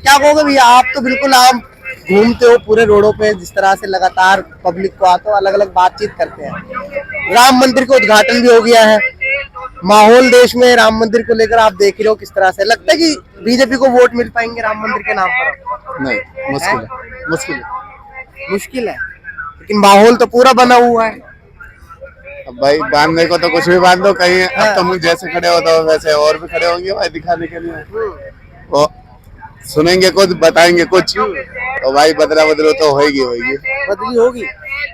क्या कहोगे भैया, आप तो बिल्कुल आम घूमते हो पूरे रोडों पे, जिस तरह से लगातार पब्लिक को आते हो, अलग अलग बातचीत करते हैं। राम मंदिर का उद्घाटन भी हो गया है, माहौल देश में राम मंदिर को लेकर आप देख रहे हो किस तरह से, लगता है कि बीजेपी को वोट मिल पाएंगे राम मंदिर के नाम पर? नहीं, मुश्किल है, मुश्किल है। मुश्किल है, लेकिन माहौल तो पूरा बना हुआ है। अब भाई बांधने को तो कुछ भी बांध दो, कहीं अब तुम जैसे खड़े होते हो वैसे और भी खड़े होंगे भाई दिखाने के लिए। वो सुनेंगे कुछ, बताएंगे कुछ, तो भाई बदला बदलो तो होगी बदली होगी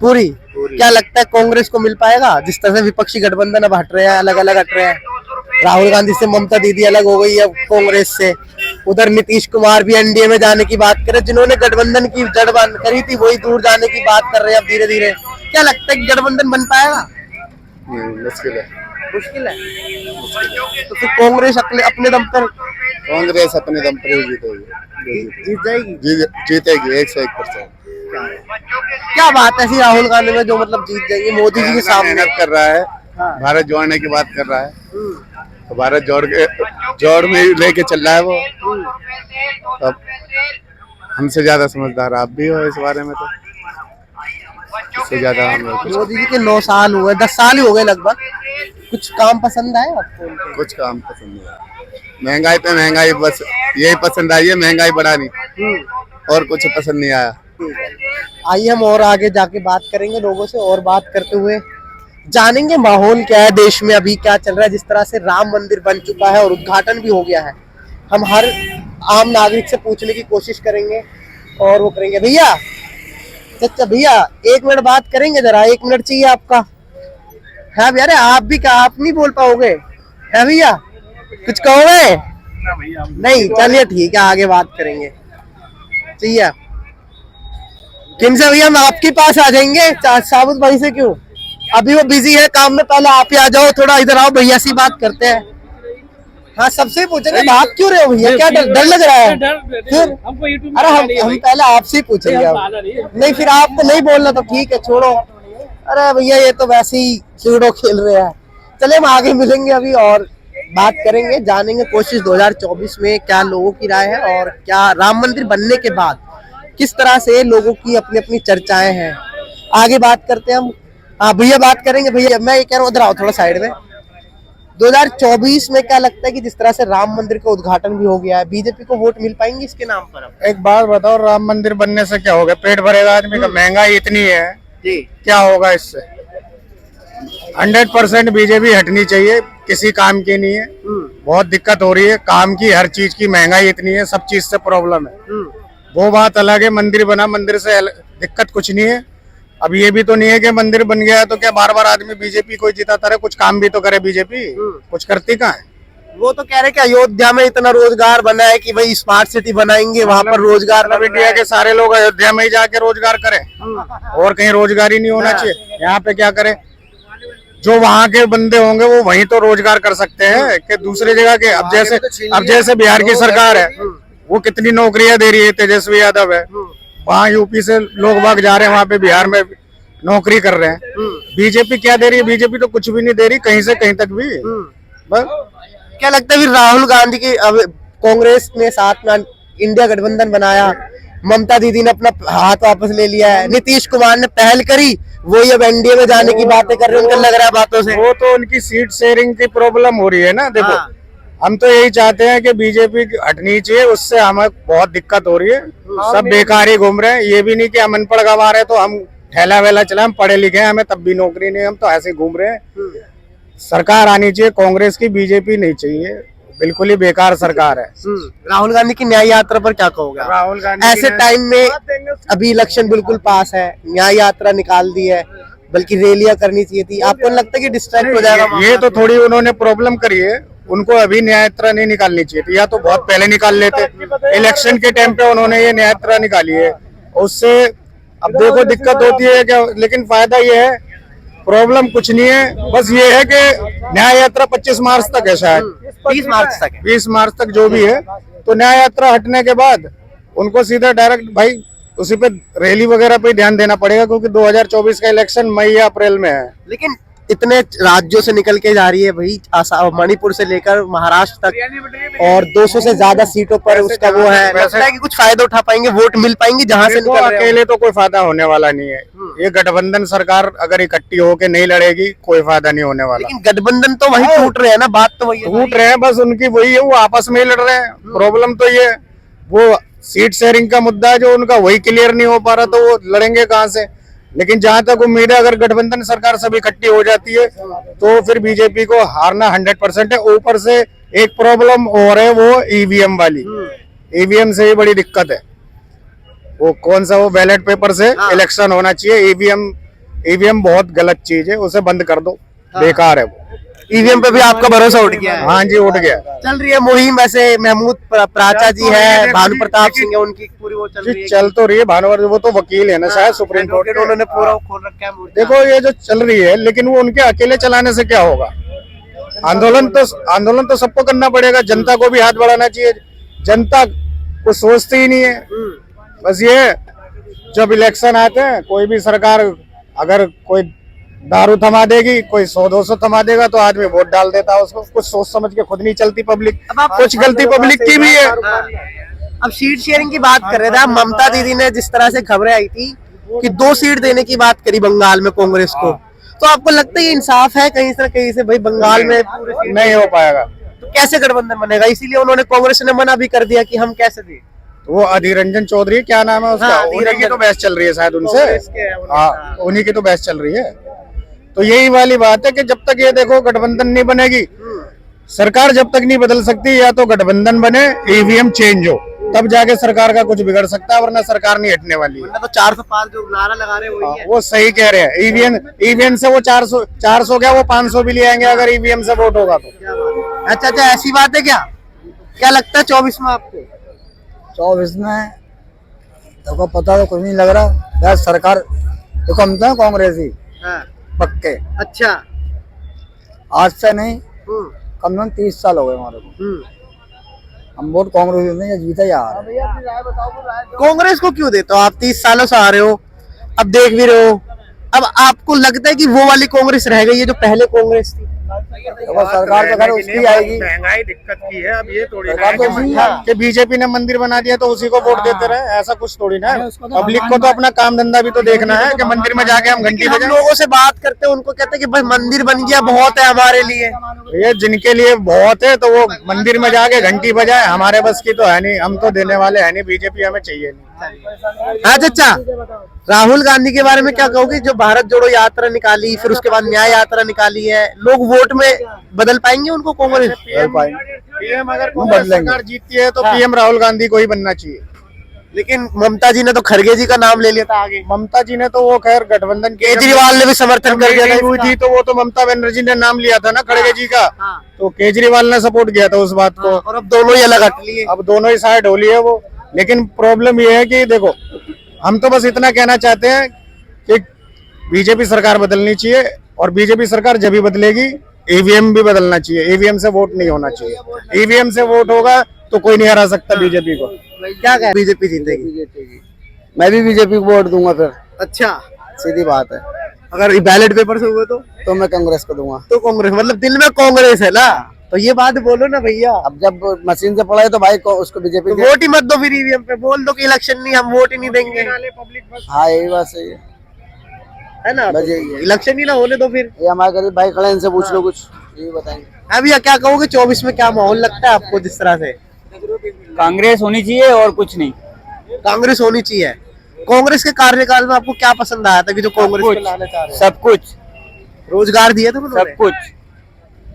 पूरी। क्या लगता है कांग्रेस को मिल पाएगा, जिस तरह से विपक्षी गठबंधन अब हट रहे हैं, अलग अलग हट रहे हैं? राहुल गांधी से ममता दीदी अलग हो गई है कांग्रेस से, उधर नीतीश कुमार भी एनडीए में जाने की बात कर रहे, जिन्होंने गठबंधन की जड़ करी थी वही दूर जाने की बात कर रहे हैं अब धीरे धीरे। क्या लगता है कि गठबंधन बन पाएगा? मुश्किल है, मुश्किल है। तो फिर कांग्रेस अपने दम पर, कांग्रेस अपने दम पर ही जीतेगी, जीत जाएगी, जीतेगी 101%। क्या बात ऐसी राहुल गांधी में जो मतलब जीत जाएगी? मोदी जी के सामने मेहनत कर रहा है, भारत जोड़ने की बात कर रहा है, तो भारत जोड़ में ही लेके चल रहा है वो। अब हमसे ज्यादा समझदार आप भी हो इस बारे में, तो इससे ज्यादा हम लोग मोदी जी के 9 साल हुए, 10 साल ही हो गए लगभग। कुछ काम पसंद आए आपको उनके? कुछ काम पसंद नहीं आया। महंगाई पे महंगाई, बस यही पसंद आई है, महंगाई बढ़ानी, और कुछ पसंद नहीं आया। आइए हम और आगे जाके बात करेंगे लोगों से, और बात करते हुए जानेंगे माहौल क्या है देश में, अभी क्या चल रहा है। जिस तरह से राम मंदिर बन चुका है और उद्घाटन भी हो गया है, हम हर आम नागरिक से पूछने की कोशिश करेंगे और वो करेंगे। भैया, अच्छा भैया 1 मिनट बात करेंगे जरा, 1 मिनट चाहिए आपका? है भैया, अरे आप भी क्या, आप नहीं बोल पाओगे? है भैया, कुछ कहोगे? नहीं, चलिए ठीक है, आगे बात करेंगे। चाहिए किनसे भैया? हम आपके पास आ जाएंगे, साबुत भाई से क्यों? अभी वो बिजी है काम में, पहले आप ही आ जाओ, थोड़ा इधर आओ, भैया से बात करते हैं। हाँ, सबसे पूछेंगे, भाग क्यों रहे हो भैया? क्या डर लग रहा है? फिर अरे हम पहले आपसे ही पूछेंगे अब। नहीं, फिर आपको नहीं बोलना तो ठीक है, छोड़ो। अरे भैया, ये तो वैसे ही लूडो खेल रहे हैं। चले हम आगे मिलेंगे अभी और बात करेंगे, जानेंगे कोशिश 2024 में क्या लोगों की राय है, और क्या राम मंदिर बनने के बाद किस तरह से लोगों की अपनी अपनी चर्चाएं हैं। आगे बात करते हैं हम। हाँ भैया, बात करेंगे। भैया मैं ये कह रहा हूँ, उधर आओ थोड़ा साइड में। 2024 में क्या लगता है कि जिस तरह से राम मंदिर का उद्घाटन भी हो गया है, बीजेपी को वोट मिल पाएंगे इसके नाम पर? अब एक बात बताओ, राम मंदिर बनने से क्या होगा? पेट भरेगा आदमी का? महंगाई इतनी है जी, क्या होगा इससे? 100% बीजेपी हटनी चाहिए, किसी काम की नहीं है। बहुत दिक्कत हो रही है काम की, हर चीज की महंगाई इतनी है, सब चीज से प्रॉब्लम है। वो बात अलग है, मंदिर बना, मंदिर से दिक्कत कुछ नहीं है। अब ये भी तो नहीं है कि मंदिर बन गया है तो क्या बार बार आदमी बीजेपी को जिताता रहे? कुछ काम भी तो करे बीजेपी, कुछ करती कहाँ है? वो तो कह रहे कि अयोध्या में इतना रोजगार बना है कि भाई स्मार्ट सिटी बनाएंगे, वहाँ पर रोजगार। मतलब इंडिया के सारे लोग अयोध्या में ही जाके रोजगार करें, और कहीं रोजगार ही नहीं होना चाहिए? यहाँ पे क्या करें? जो वहाँ के बंदे होंगे वो वहीं तो रोजगार कर सकते हैं कि दूसरी जगह के? अब जैसे बिहार की सरकार है, वो कितनी नौकरियां दे रही है, तेजस्वी यादव है, वहाँ यूपी से लोग बाग जा रहे हैं, वहाँ पे बिहार में नौकरी कर रहे हैं। बीजेपी क्या दे रही है? बीजेपी तो कुछ भी नहीं दे रही, कहीं से कहीं तक भी। बस क्या लगता है फिर राहुल गांधी की, अब कांग्रेस ने साथ में इंडिया गठबंधन बनाया, ममता दीदी ने अपना हाथ वापस ले लिया है, नीतीश कुमार ने पहल करी, वही अब एनडीए में जाने की बातें कर रहे हैं, उनको लग रहा है बातों से। वो तो उनकी सीट शेयरिंग की प्रॉब्लम हो रही है ना। देखो, हम तो यही चाहते हैं कि बीजेपी हटनी चाहिए, उससे हमें बहुत दिक्कत हो रही है। सब बेकार ही घूम रहे हैं। ये भी नहीं कि हम अनपढ़ गंवा रहे तो हम ठेला वेला चला, हम पढ़े लिखे हैं, हमें तब भी नौकरी नहीं, हम तो ऐसे घूम रहे हैं। सरकार आनी चाहिए कांग्रेस की, बीजेपी नहीं चाहिए, बिल्कुल ही बेकार सरकार है। राहुल गांधी की न्याय यात्रा पर क्या कहोगे? राहुल गांधी ऐसे टाइम में अभी इलेक्शन बिल्कुल पास है, न्याय यात्रा निकाल दी है, बल्कि रैलियां करनी चाहिए थी, आपको लगता है कि डिस्ट्रैक्ट हो जाएगा? ये तो थोड़ी उन्होंने प्रॉब्लम करी है, उनको अभी न्याय यात्रा नहीं निकालनी चाहिए थी, या तो बहुत पहले निकाल लेते। इलेक्शन के टाइम पे उन्होंने ये न्याय यात्रा निकाली है, उससे अब देखो दिक्कत होती है क्या, लेकिन फायदा ये है, प्रॉब्लम कुछ नहीं है। बस ये है कि न्याय यात्रा 25 मार्च तक है, शायद 20 मार्च तक है, 20 मार्च तक जो भी है। तो न्याय यात्रा हटने के बाद उनको सीधा डायरेक्ट भाई उसी पे रैली वगैरह पे ध्यान देना पड़ेगा, क्योंकि 2024 का इलेक्शन मई या अप्रैल में है। लेकिन इतने राज्यों से निकल के जा रही है भाई, मणिपुर से लेकर महाराष्ट्र तक, और 200 से ज्यादा सीटों पर उसका वो है। लगता है कि कुछ फायदा उठा पाएंगे, वोट मिल पाएंगे जहां से निकल रहे अकेले तो कोई फायदा होने वाला नहीं है। ये गठबंधन सरकार अगर इकट्ठी होके नहीं लड़ेगी कोई फायदा नहीं होने वाला। लेकिन गठबंधन तो वही टूट रहे हैं ना, बात तो वही है। टूट रहे हैं, बस उनकी वही है, वो आपस में ही लड़ रहे हैं। प्रॉब्लम तो ये वो सीट शेयरिंग का मुद्दा है जो उनका, वही क्लियर नहीं हो पा रहा, तो वो लड़ेंगे कहाँ से। लेकिन जहां तक उम्मीद है, अगर गठबंधन सरकार सब इकट्ठी हो जाती है तो फिर बीजेपी को हारना 100% है। ऊपर से एक प्रॉब्लम और है, वो ईवीएम वाली। ईवीएम से ही बड़ी दिक्कत है। वो कौन सा, वो बैलेट पेपर से इलेक्शन होना चाहिए। ईवीएम बहुत गलत चीज है, उसे बंद कर दो, बेकार है वो। ईवीएम पे भी आपका भरोसा उठ गया है? हाँ जी, उठ गया। चल रही है मुहिम वैसे, महमूद प्राचा जी है, भानु प्रताप सिंह है, उनकी पूरी वो चल रही है। चल तो रही है, भानुवर वो तो वकील है ना शायद सुप्रीम कोर्ट के, उन्होंने पूरा खोल रखा है मोर्चा। देखो ये जो चल रही है, लेकिन वो उनके अकेले चलाने से क्या होगा। आंदोलन तो सबको करना पड़ेगा, जनता को भी हाथ बढ़ाना चाहिए। जनता कुछ सोचती ही नहीं है। बस ये जब इलेक्शन आते हैं, कोई भी सरकार अगर कोई दारू थमा देगी, कोई 100-200 थमा देगा, तो आदमी वोट डाल देता है उसको। कुछ सोच समझ के खुद नहीं चलती पब्लिक, कुछ गलती पब्लिक की भी है। अब सीट शेयरिंग की बात कर रहे थे, ममता दीदी ने जिस तरह से खबरें आई थी कि 2 सीट देने की बात करी बंगाल में कांग्रेस को, तो आपको लगता है ये इंसाफ है कहीं से कहीं से? भाई बंगाल में नहीं हो पाएगा तो कैसे गठबंधन बनेगा? इसीलिए उन्होंने, कांग्रेस ने मना भी कर दिया कि हम कैसे दें। तो वो अधीर रंजन चौधरी, क्या नाम है उसका, उन्हीं की तो बहस चल रही है शायद उनसे। हाँ, उन्हीं की तो बहस चल रही है। तो यही वाली बात है कि जब तक ये देखो गठबंधन नहीं बनेगी, सरकार जब तक नहीं बदल सकती, या तो गठबंधन बने, ईवीएम चेंज हो, तब जाके सरकार का कुछ बिगड़ सकता है, वरना सरकार नहीं हटने वाली है। तो 405 जो नारा लगा रहे हैं वही है। वो सही कह रहे हैं। ईवीएम से वो 400 क्या, वो 500 भी ले आएंगे अगर ईवीएम से वोट होगा तो। अच्छा, ऐसी बात है क्या? क्या लगता है 24 में आपको? 24 में तो पता तो कुछ नहीं लग रहा यार। सरकार तो कम था कांग्रेस ही पक्के। अच्छा, आज से नहीं, कम से कम 30 साल हो गए हमारे को। हम वोट कांग्रेस देते हैं, जीता या हारा। कांग्रेस को क्यों देते हो आप? 30 सालों से आ रहे हो, अब देख भी रहे हो। अब आपको लगता है कि वो वाली कांग्रेस रह गई है जो पहले कांग्रेस थी? सरकार तो खैर उसकी आएगी। महंगाई दिक्कत की है। अब ये थोड़ी सरकार तो उसकी है कि बीजेपी ने मंदिर बना दिया तो उसी को वोट देते रहे, ऐसा कुछ थोड़ी ना। पब्लिक को तो अपना काम धंधा भी तो देखना है कि मंदिर में जाके हम घंटी हम बजाएं। लोगों से बात करते हैं, उनको कहते हैं कि भाई मंदिर बन गया, बहुत है हमारे लिए। ये जिनके लिए बहुत है तो वो मंदिर में जाके घंटी बजाए, हमारे बस की तो है नहीं, हम तो देने वाले है नहीं, बीजेपी हमें चाहिए नहीं। हाँ चाचा, राहुल गांधी के बारे में क्या कहोगे? जो भारत जोड़ो यात्रा निकाली, फिर उसके बाद न्याय यात्रा निकाली है, लोग वोट में बदल पाएंगे उनको कांग्रेस? पीएम अगर कांग्रेस सरकार जीतती है तो पीएम राहुल गांधी को ही बनना चाहिए। लेकिन ममता जी ने तो खड़गे जी का नाम ले लिया था आगे। ममता जी ने तो वो खैर गठबंधन, केजरीवाल ने भी समर्थन कर दिया हुई थी, तो वो तो ममता बनर्जी ने नाम लिया था ना खड़गे जी का, तो केजरीवाल ने सपोर्ट किया था उस बात को। और अब दोनों ही अलग हट लिए, अब दोनों ही साइड हो लिए वो। लेकिन प्रॉब्लम ये है कि देखो, हम तो बस इतना कहना चाहते हैं कि बीजेपी सरकार बदलनी चाहिए, और बीजेपी सरकार जब भी बदलेगी ईवीएम भी बदलना चाहिए। ईवीएम से वोट नहीं होना चाहिए। ईवीएम से वोट होगा तो कोई नहीं हरा सकता बीजेपी को। क्या कह बीजेपी जीतेगी? मैं भी बीजेपी को वोट दूंगा फिर, अच्छा, सीधी बात है। अगर बैलेट पेपर से हुए तो मैं कांग्रेस को दूंगा। तो कांग्रेस, मतलब दिल में कांग्रेस है ना, तो ये बात बोलो ना भैया। अब जब मशीन से पड़ा है तो भाई को उसको बीजेपी तो वोट ही मत दो फिर ईवीएम पे, बोल दो कि इलेक्शन नहीं, हम वोट ही नहीं देंगे। हाँ, यही बात सही है ना, बस यही है। इलेक्शन ही ना होने दो फिर। ये हमारे गरीब भाई खड़े, इनसे पूछ लो कुछ, यही बताएंगे। अब भैया क्या कहोगे 24 में क्या माहौल लगता है आपको? जिस तरह से कांग्रेस होनी चाहिए और कुछ नहीं। कांग्रेस होनी चाहिए। कांग्रेस के कार्यकाल में आपको क्या पसंद आया था कि जो कांग्रेस को लाना चाह रहे हैं? सब कुछ, रोजगार दिया था उन्होंने?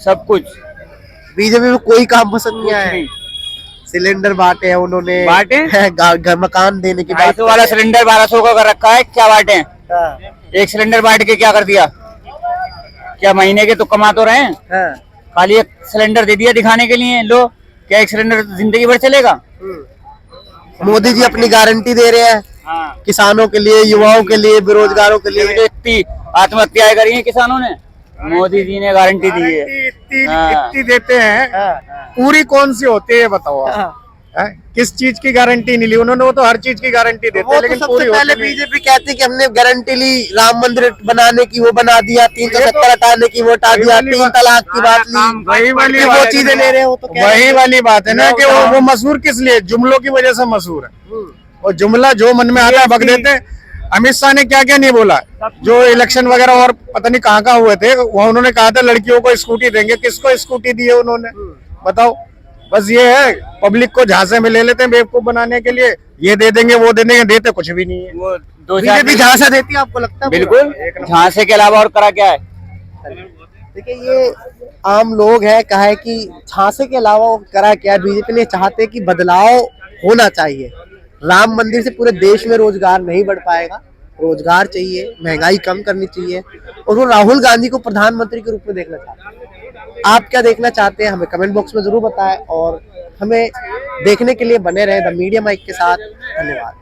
सब कुछ। बीजेपी में कोई काम पसंद नहीं आया? सिलेंडर बांटे हैं उन्होंने, घर मकान देने की बात। 250 वाला सिलेंडर 1200 का कर रखा है, क्या बांटे? एक सिलेंडर बांट के क्या कर दिया? क्या महीने के तो कमा तो रहे हैं, खाली एक सिलेंडर दे दिया दिखाने के लिए। लो, क्या एक सिलेंडर जिंदगी भर चलेगा? मोदी जी अपनी गारंटी दे रहे हैं किसानों के लिए, युवाओं के लिए, बेरोजगारों के लिए। इतनी आत्महत्याएं करी हैं किसानों ने, मोदी जी ने गारंटी दी है। इतनी देते हैं, पूरी कौन सी होती है बताओ आप? है? किस चीज की गारंटी नहीं ली उन्होंने? वो तो हर चीज की गारंटी देते वो हैं तो लेकिन सबसे पूरी पहले होती नहीं। बीजेपी कहती है कि हमने गारंटी ली, राम मंदिर बनाने की वो बना दिया, 370 हटाने की वो हटा दिया, 3 तलाक की बात ली, वही वाली वो बात चीजें ले रहे हो तो कह रहे वही हैं। वाली बात है ना कि वो मशहूर किस लिए? जुमलों की वजह से मशहूर है। और जुमला जो मन में आता है बक देते हैं। अमित शाह ने क्या क्या नहीं बोला, जो इलेक्शन वगैरह और पता नहीं कहाँ कहाँ हुए थे, वहाँ उन्होंने कहा था लड़कियों को स्कूटी देंगे। किसको स्कूटी दी है उन्होंने? बताओ। बस ये है, पब्लिक को झांसे में ले लेते हैं बेवकूफ बनाने के लिए, ये दे देंगे वो दे देंगे, देते कुछ भी नहीं है। वो 2000 बीजेपी झांसा देती है आपको लगता है? बिल्कुल, झांसे के अलावा और करा क्या है? देखिए ये आम लोग है, कहा है कि झांसे के अलावा वो करा क्या? बीजेपी ने चाहते हैं कि बदलाव होना चाहिए। राम मंदिर से पूरे देश में रोजगार नहीं बढ़ पाएगा, रोजगार चाहिए, महंगाई कम करनी चाहिए, और वो राहुल गांधी को प्रधानमंत्री के रूप में देखना चाहते हैं। आप क्या देखना चाहते हैं हमें कमेंट बॉक्स में जरूर बताएं, और हमें देखने के लिए बने रहे द मीडिया माइक के साथ। धन्यवाद।